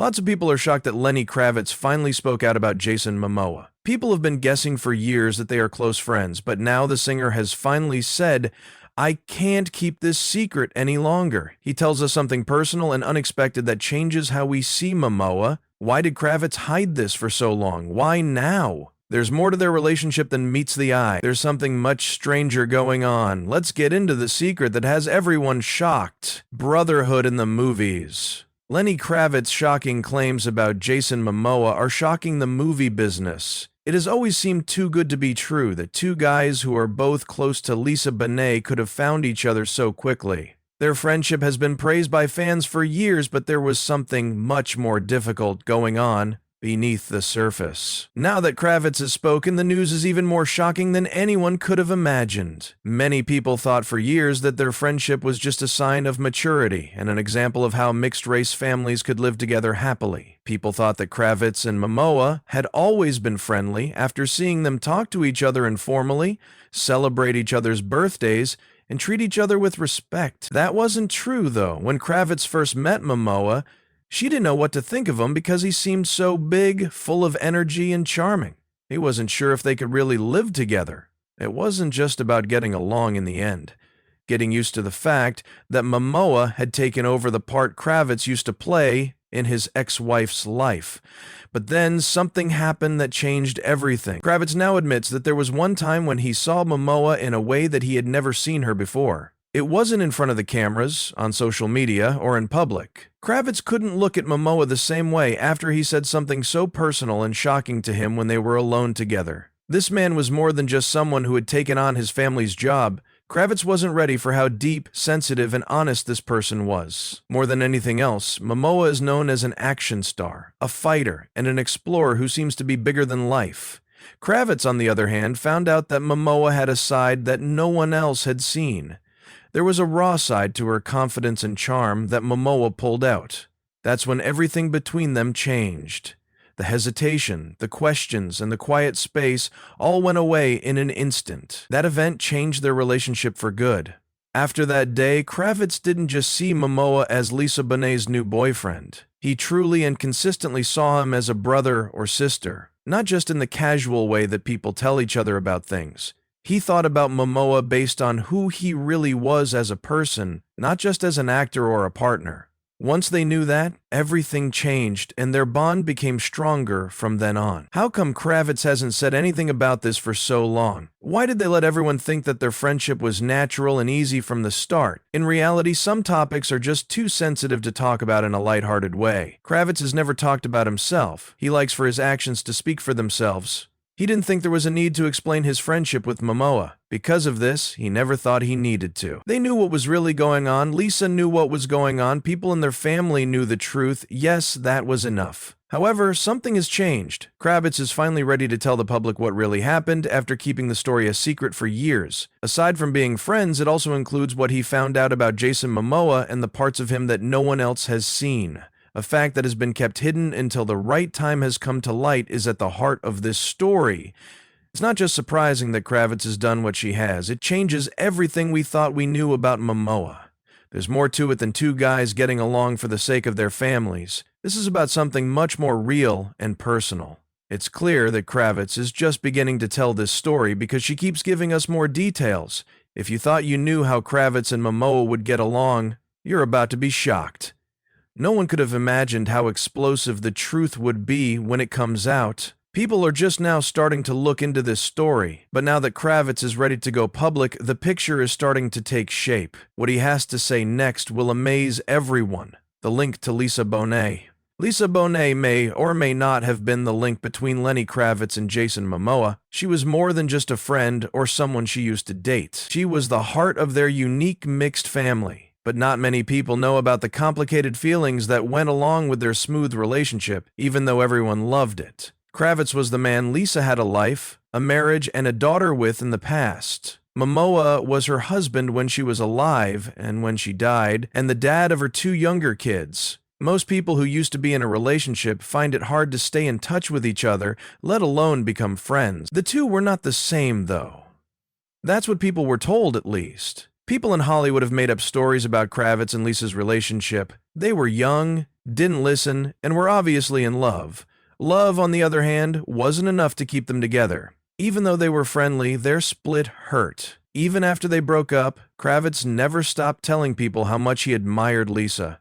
Lots of people are shocked that Lenny Kravitz finally spoke out about Jason Momoa. People have been guessing for years that they are close friends, but now the singer has finally said, "I can't keep this secret any longer." He tells us something personal and unexpected that changes how we see Momoa. Why did Kravitz hide this for so long? Why now? There's more to their relationship than meets the eye. There's something much stranger going on. Let's get into the secret that has everyone shocked. Brotherhood in the movies. Lenny Kravitz's shocking claims about Jason Momoa are shocking the movie business. It has always seemed too good to be true that two guys who are both close to Lisa Bonet could have found each other so quickly. Their friendship has been praised by fans for years, but there was something much more difficult going on beneath the surface. Now that Kravitz has spoken, the news is even more shocking than anyone could have imagined. Many people thought for years that their friendship was just a sign of maturity and an example of how mixed-race families could live together happily. People thought that Kravitz and Momoa had always been friendly after seeing them talk to each other informally, celebrate each other's birthdays, and treat each other with respect. That wasn't true, though. When Kravitz first met Momoa, she didn't know what to think of him because he seemed so big, full of energy, and charming. He wasn't sure if they could really live together. It wasn't just about getting along in the end. Getting used to the fact that Momoa had taken over the part Kravitz used to play in his ex-wife's life. But then something happened that changed everything. Kravitz now admits that there was one time when he saw Momoa in a way that he had never seen her before. It wasn't in front of the cameras, on social media, or in public. Kravitz couldn't look at Momoa the same way after he said something so personal and shocking to him when they were alone together. This man was more than just someone who had taken on his family's job. Kravitz wasn't ready for how deep, sensitive, and honest this person was. More than anything else, Momoa is known as an action star, a fighter, and an explorer who seems to be bigger than life. Kravitz, on the other hand, found out that Momoa had a side that no one else had seen. There was a raw side to her confidence and charm that Momoa pulled out. That's when everything between them changed. The hesitation, the questions, and the quiet space all went away in an instant. That event changed their relationship for good. After that day, Kravitz didn't just see Momoa as Lisa Bonet's new boyfriend. He truly and consistently saw him as a brother or sister, not just in the casual way that people tell each other about things. He thought about Momoa based on who he really was as a person, not just as an actor or a partner. Once they knew that, everything changed, and their bond became stronger from then on. How come Kravitz hasn't said anything about this for so long? Why did they let everyone think that their friendship was natural and easy from the start? In reality, some topics are just too sensitive to talk about in a lighthearted way. Kravitz has never talked about himself. He likes for his actions to speak for themselves. He didn't think there was a need to explain his friendship with Momoa. Because of this, he never thought he needed to. They knew what was really going on. Lisa knew what was going on. People in their family knew the truth. Yes, that was enough. However, something has changed. Kravitz is finally ready to tell the public what really happened after keeping the story a secret for years. Aside from being friends, it also includes what he found out about Jason Momoa and the parts of him that no one else has seen. A fact that has been kept hidden until the right time has come to light is at the heart of this story. It's not just surprising that Kravitz has done what she has. It changes everything we thought we knew about Momoa. There's more to it than two guys getting along for the sake of their families. This is about something much more real and personal. It's clear that Kravitz is just beginning to tell this story because she keeps giving us more details. If you thought you knew how Kravitz and Momoa would get along, you're about to be shocked. No one could have imagined how explosive the truth would be when it comes out. People are just now starting to look into this story, but now that Kravitz is ready to go public, the picture is starting to take shape. What he has to say next will amaze everyone. The link to Lisa Bonet. Lisa Bonet may or may not have been the link between Lenny Kravitz and Jason Momoa. She was more than just a friend or someone she used to date. She was the heart of their unique mixed family. But not many people know about the complicated feelings that went along with their smooth relationship, even though everyone loved it. Kravitz was the man Lisa had a life, a marriage, and a daughter with in the past. Momoa was her husband when she was alive and when she died, and the dad of her two younger kids. Most people who used to be in a relationship find it hard to stay in touch with each other, let alone become friends. The two were not the same, though. That's what people were told, at least. People in Hollywood have made up stories about Kravitz and Lisa's relationship. They were young, didn't listen, and were obviously in love. Love, on the other hand, wasn't enough to keep them together. Even though they were friendly, their split hurt. Even after they broke up, Kravitz never stopped telling people how much he admired Lisa,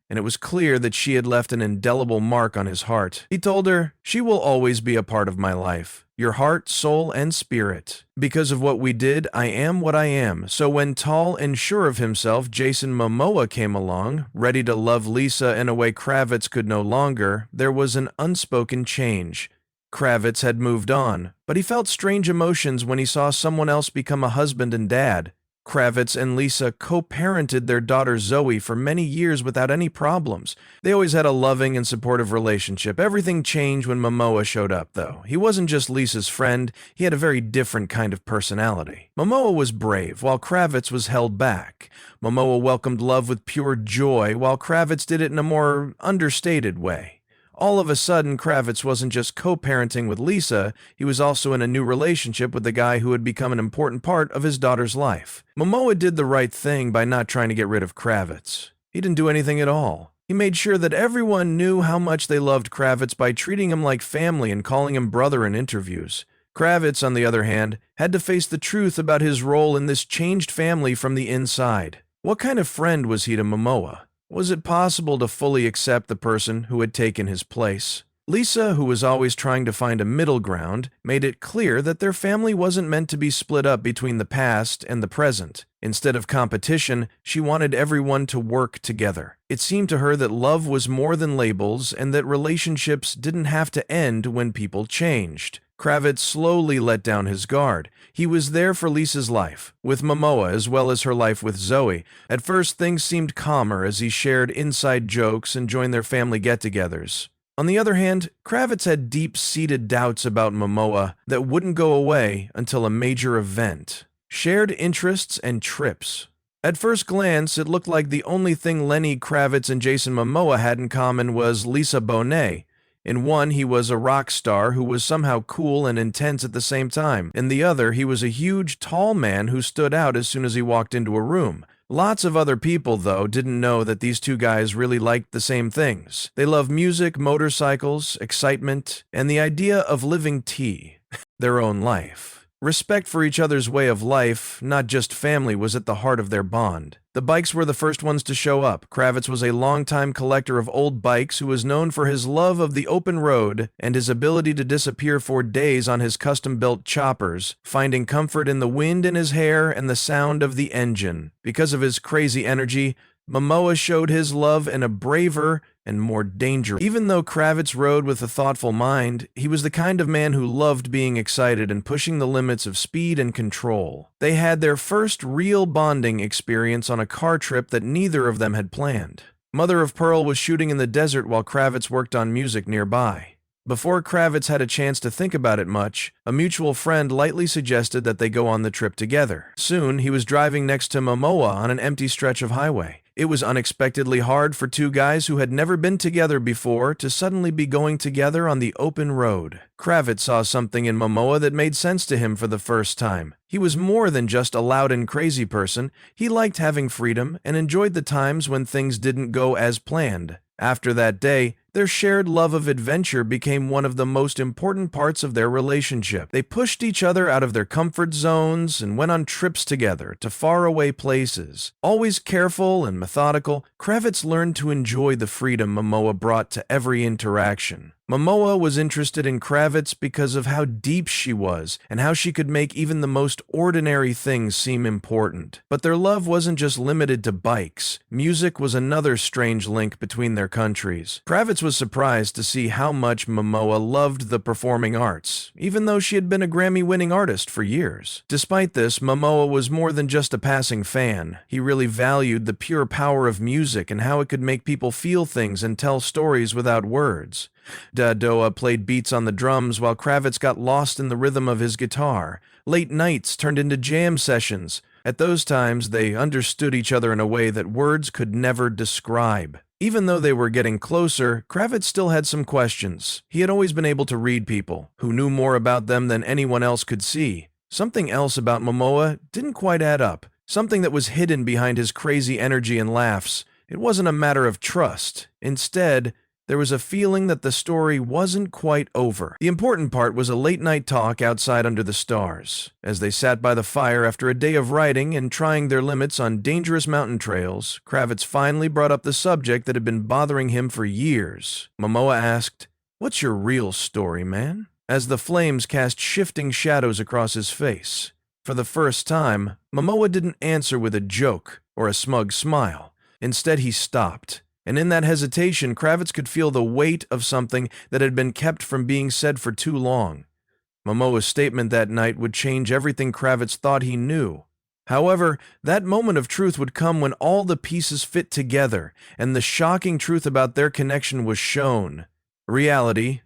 and it was clear that she had left an indelible mark on his heart. He told her, "She will always be a part of my life, your heart, soul, and spirit. Because of what we did, I am what I am." So when tall and sure of himself Jason Momoa came along, ready to love Lisa in a way Kravitz could no longer, there was an unspoken change. Kravitz had moved on, but he felt strange emotions when he saw someone else become a husband and dad. Kravitz and Lisa co-parented their daughter Zoe for many years without any problems. They always had a loving and supportive relationship. Everything changed when Momoa showed up, though. He wasn't just Lisa's friend, he had a very different kind of personality. Momoa was brave, while Kravitz was held back. Momoa welcomed love with pure joy, while Kravitz did it in a more understated way. All of a sudden, Kravitz wasn't just co-parenting with Lisa, he was also in a new relationship with the guy who had become an important part of his daughter's life. Momoa did the right thing by not trying to get rid of Kravitz. He didn't do anything at all. He made sure that everyone knew how much they loved Kravitz by treating him like family and calling him brother in interviews. Kravitz, on the other hand, had to face the truth about his role in this changed family from the inside. What kind of friend was he to Momoa? Was it possible to fully accept the person who had taken his place? Lisa, who was always trying to find a middle ground, made it clear that their family wasn't meant to be split up between the past and the present. Instead of competition, she wanted everyone to work together. It seemed to her that love was more than labels and that relationships didn't have to end when people changed. Kravitz slowly let down his guard. He was there for Lisa's life, with Momoa as well as her life with Zoe. At first, things seemed calmer as he shared inside jokes and joined their family get-togethers. On the other hand, Kravitz had deep-seated doubts about Momoa that wouldn't go away until a major event. Shared interests and trips. At first glance, it looked like the only thing Lenny Kravitz and Jason Momoa had in common was Lisa Bonet. In one, he was a rock star who was somehow cool and intense at the same time. In the other, he was a huge, tall man who stood out as soon as he walked into a room. Lots of other people, though, didn't know that these two guys really liked the same things. They loved music, motorcycles, excitement, and the idea of living their own life. Respect for each other's way of life, not just family, was at the heart of their bond. The bikes were the first ones to show up. Kravitz was a longtime collector of old bikes who was known for his love of the open road and his ability to disappear for days on his custom-built choppers, finding comfort in the wind in his hair and the sound of the engine. Because of his crazy energy, Momoa showed his love in a braver and more dangerous. Even though Kravitz rode with a thoughtful mind, he was the kind of man who loved being excited and pushing the limits of speed and control. They had their first real bonding experience on a car trip that neither of them had planned. Mother of Pearl was shooting in the desert while Kravitz worked on music nearby. Before Kravitz had a chance to think about it much, a mutual friend lightly suggested that they go on the trip together. Soon, he was driving next to Momoa on an empty stretch of highway. It was unexpectedly hard for two guys who had never been together before to suddenly be going together on the open road. Kravitz saw something in Momoa that made sense to him for the first time. He was more than just a loud and crazy person. He liked having freedom and enjoyed the times when things didn't go as planned. After that day, their shared love of adventure became one of the most important parts of their relationship. They pushed each other out of their comfort zones and went on trips together to faraway places. Always careful and methodical, Kravitz learned to enjoy the freedom Momoa brought to every interaction. Momoa was interested in Kravitz because of how deep she was and how she could make even the most ordinary things seem important. But their love wasn't just limited to bikes. Music was another strange link between their countries. Kravitz was surprised to see how much Momoa loved the performing arts, even though she had been a Grammy-winning artist for years. Despite this, Momoa was more than just a passing fan. He really valued the pure power of music and how it could make people feel things and tell stories without words. Dadoa played beats on the drums while Kravitz got lost in the rhythm of his guitar. Late nights turned into jam sessions. At those times, they understood each other in a way that words could never describe. Even though they were getting closer, Kravitz still had some questions. He had always been able to read people, who knew more about them than anyone else could see. Something else about Momoa didn't quite add up. Something that was hidden behind his crazy energy and laughs. It wasn't a matter of trust. Instead, there was a feeling that the story wasn't quite over. The important part was a late-night talk outside under the stars. As they sat by the fire after a day of writing and trying their limits on dangerous mountain trails, Kravitz finally brought up the subject that had been bothering him for years. Momoa asked, "What's your real story, man?" As the flames cast shifting shadows across his face. For the first time, Momoa didn't answer with a joke or a smug smile. Instead, he stopped. And in that hesitation, Kravitz could feel the weight of something that had been kept from being said for too long. Momoa's statement that night would change everything Kravitz thought he knew. However, that moment of truth would come when all the pieces fit together, and the shocking truth about their connection was shown. Reality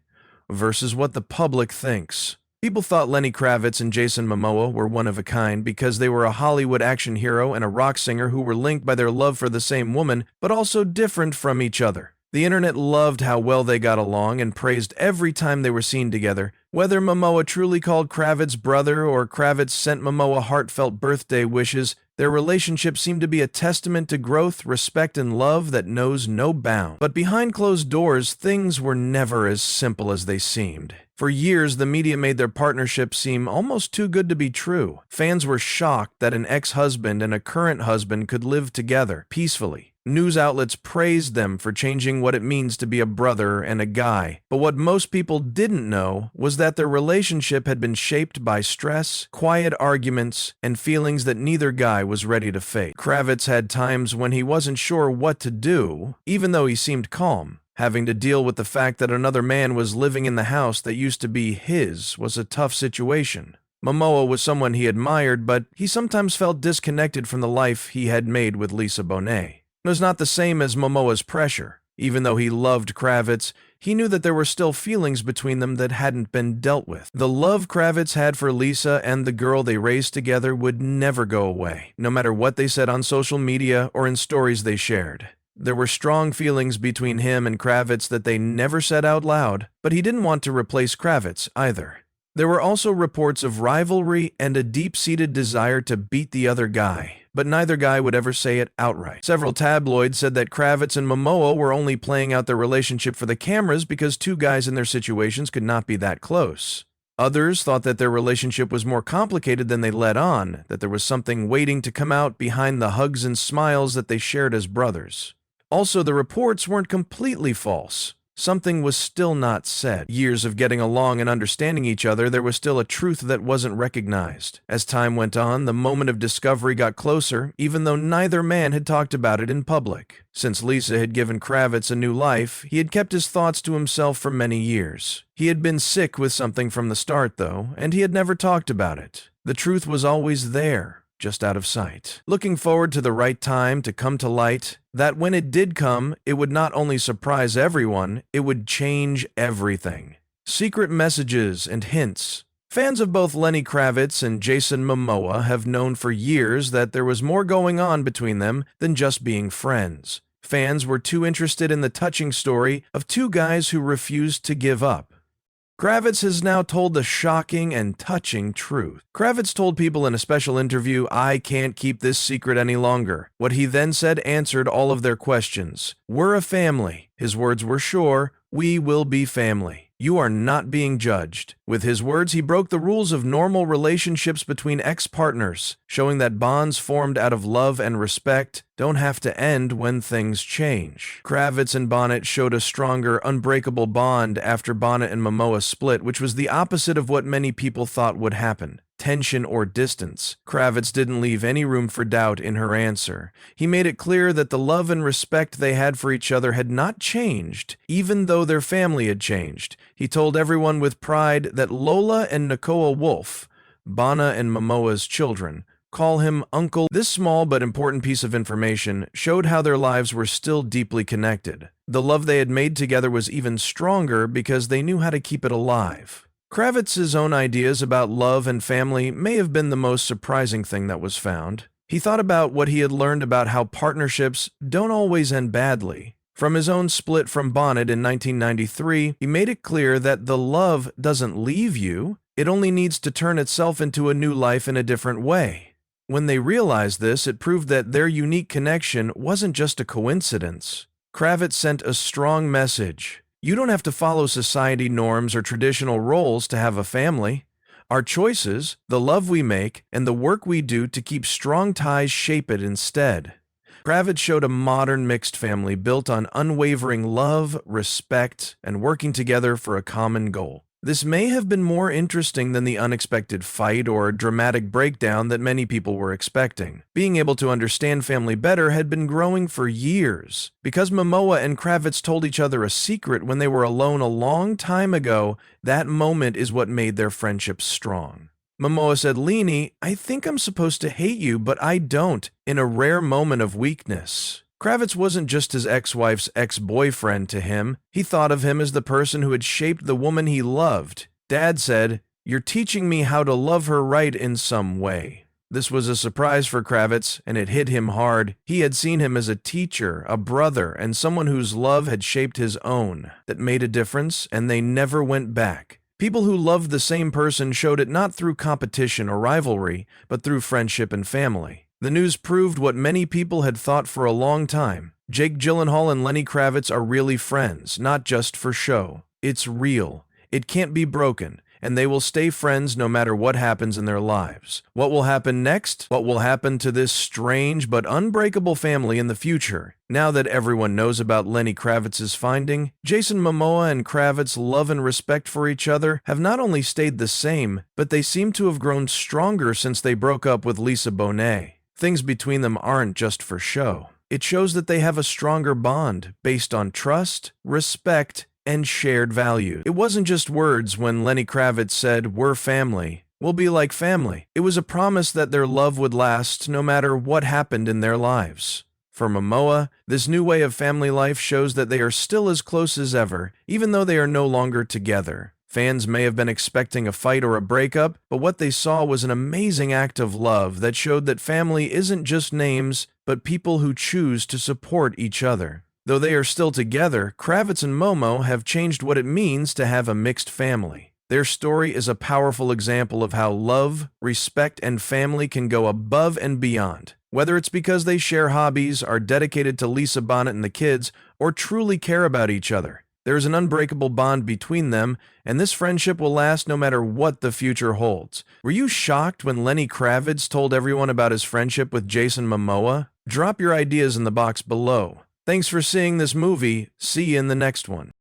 versus what the public thinks. People thought Lenny Kravitz and Jason Momoa were one of a kind because they were a Hollywood action hero and a rock singer who were linked by their love for the same woman, but also different from each other. The internet loved how well they got along and praised every time they were seen together. Whether Momoa truly called Kravitz brother or Kravitz sent Momoa heartfelt birthday wishes, their relationship seemed to be a testament to growth, respect, and love that knows no bounds. But behind closed doors, things were never as simple as they seemed. For years, the media made their partnership seem almost too good to be true. Fans were shocked that an ex-husband and a current husband could live together peacefully. News outlets praised them for changing what it means to be a brother and a guy. But what most people didn't know was that their relationship had been shaped by stress, quiet arguments, and feelings that neither guy was ready to face. Kravitz had times when he wasn't sure what to do, even though he seemed calm. Having to deal with the fact that another man was living in the house that used to be his was a tough situation. Momoa was someone he admired, but he sometimes felt disconnected from the life he had made with Lisa Bonet. It was not the same as Momoa's pressure. Even though he loved Kravitz, he knew that there were still feelings between them that hadn't been dealt with. The love Kravitz had for Lisa and the girl they raised together would never go away, no matter what they said on social media or in stories they shared. There were strong feelings between him and Kravitz that they never said out loud, but he didn't want to replace Kravitz either. There were also reports of rivalry and a deep-seated desire to beat the other guy, but neither guy would ever say it outright. Several tabloids said that Kravitz and Momoa were only playing out their relationship for the cameras because two guys in their situations could not be that close. Others thought that their relationship was more complicated than they let on, that there was something waiting to come out behind the hugs and smiles that they shared as brothers. Also, the reports weren't completely false. Something was still not said. Years of getting along and understanding each other, there was still a truth that wasn't recognized. As time went on, the moment of discovery got closer, even though neither man had talked about it in public. Since Lisa had given Kravitz a new life, he had kept his thoughts to himself for many years. He had been sick with something from the start, though, and he had never talked about it. The truth was always there, just out of sight. Looking forward to the right time to come to light, that when it did come, it would not only surprise everyone, it would change everything. Secret messages and hints. Fans of both Lenny Kravitz and Jason Momoa have known for years that there was more going on between them than just being friends. Fans were too interested in the touching story of two guys who refused to give up. Kravitz has now told the shocking and touching truth. Kravitz told people in a special interview, "I can't keep this secret any longer." What he then said answered all of their questions. "We're a family." His words were sure, "We will be family. You are not being judged." With his words, he broke the rules of normal relationships between ex-partners, showing that bonds formed out of love and respect don't have to end when things change. Kravitz and Bonnet showed a stronger, unbreakable bond after Bonnet and Momoa split, which was the opposite of what many people thought would happen. Tension or distance. Kravitz didn't leave any room for doubt in her answer. He made it clear that the love and respect they had for each other had not changed, even though their family had changed. He told everyone with pride that Lola and Nakoa Wolf, Bana and Momoa's children, call him Uncle. This small but important piece of information showed how their lives were still deeply connected. The love they had made together was even stronger because they knew how to keep it alive. Kravitz's own ideas about love and family may have been the most surprising thing that was found. He thought about what he had learned about how partnerships don't always end badly. From his own split from Bonnet in 1993, he made it clear that the love doesn't leave you, it only needs to turn itself into a new life in a different way. When they realized this, it proved that their unique connection wasn't just a coincidence. Kravitz sent a strong message. You don't have to follow society norms or traditional roles to have a family. Our choices, the love we make, and the work we do to keep strong ties shape it instead. Kravitz showed a modern mixed family built on unwavering love, respect, and working together for a common goal. This may have been more interesting than the unexpected fight or dramatic breakdown that many people were expecting. Being able to understand family better had been growing for years. Because Momoa and Kravitz told each other a secret when they were alone a long time ago, that moment is what made their friendship strong. Momoa said, "Lenny, I think I'm supposed to hate you, but I don't," in a rare moment of weakness. Kravitz wasn't just his ex-wife's ex-boyfriend to him. He thought of him as the person who had shaped the woman he loved. Dad said, "You're teaching me how to love her right in some way." This was a surprise for Kravitz, and it hit him hard. He had seen him as a teacher, a brother, and someone whose love had shaped his own. That made a difference, and they never went back. People who loved the same person showed it not through competition or rivalry, but through friendship and family. The news proved what many people had thought for a long time. Jake Gyllenhaal and Lenny Kravitz are really friends, not just for show. It's real. It can't be broken, and they will stay friends no matter what happens in their lives. What will happen next? What will happen to this strange but unbreakable family in the future? Now that everyone knows about Lenny Kravitz's finding, Jason Momoa and Kravitz' love and respect for each other have not only stayed the same, but they seem to have grown stronger since they broke up with Lisa Bonet. Things between them aren't just for show. It shows that they have a stronger bond based on trust, respect, and shared values. It wasn't just words when Lenny Kravitz said, "We're family. We'll be like family." It was a promise that their love would last no matter what happened in their lives. For Momoa, this new way of family life shows that they are still as close as ever, even though they are no longer together. Fans may have been expecting a fight or a breakup, but what they saw was an amazing act of love that showed that family isn't just names, but people who choose to support each other. Though they are still together, Kravitz and Momoa have changed what it means to have a mixed family. Their story is a powerful example of how love, respect, and family can go above and beyond. Whether it's because they share hobbies, are dedicated to Lisa Bonet and the kids, or truly care about each other. There is an unbreakable bond between them, and this friendship will last no matter what the future holds. Were you shocked when Lenny Kravitz told everyone about his friendship with Jason Momoa? Drop your ideas in the box below. Thanks for seeing this movie. See you in the next one.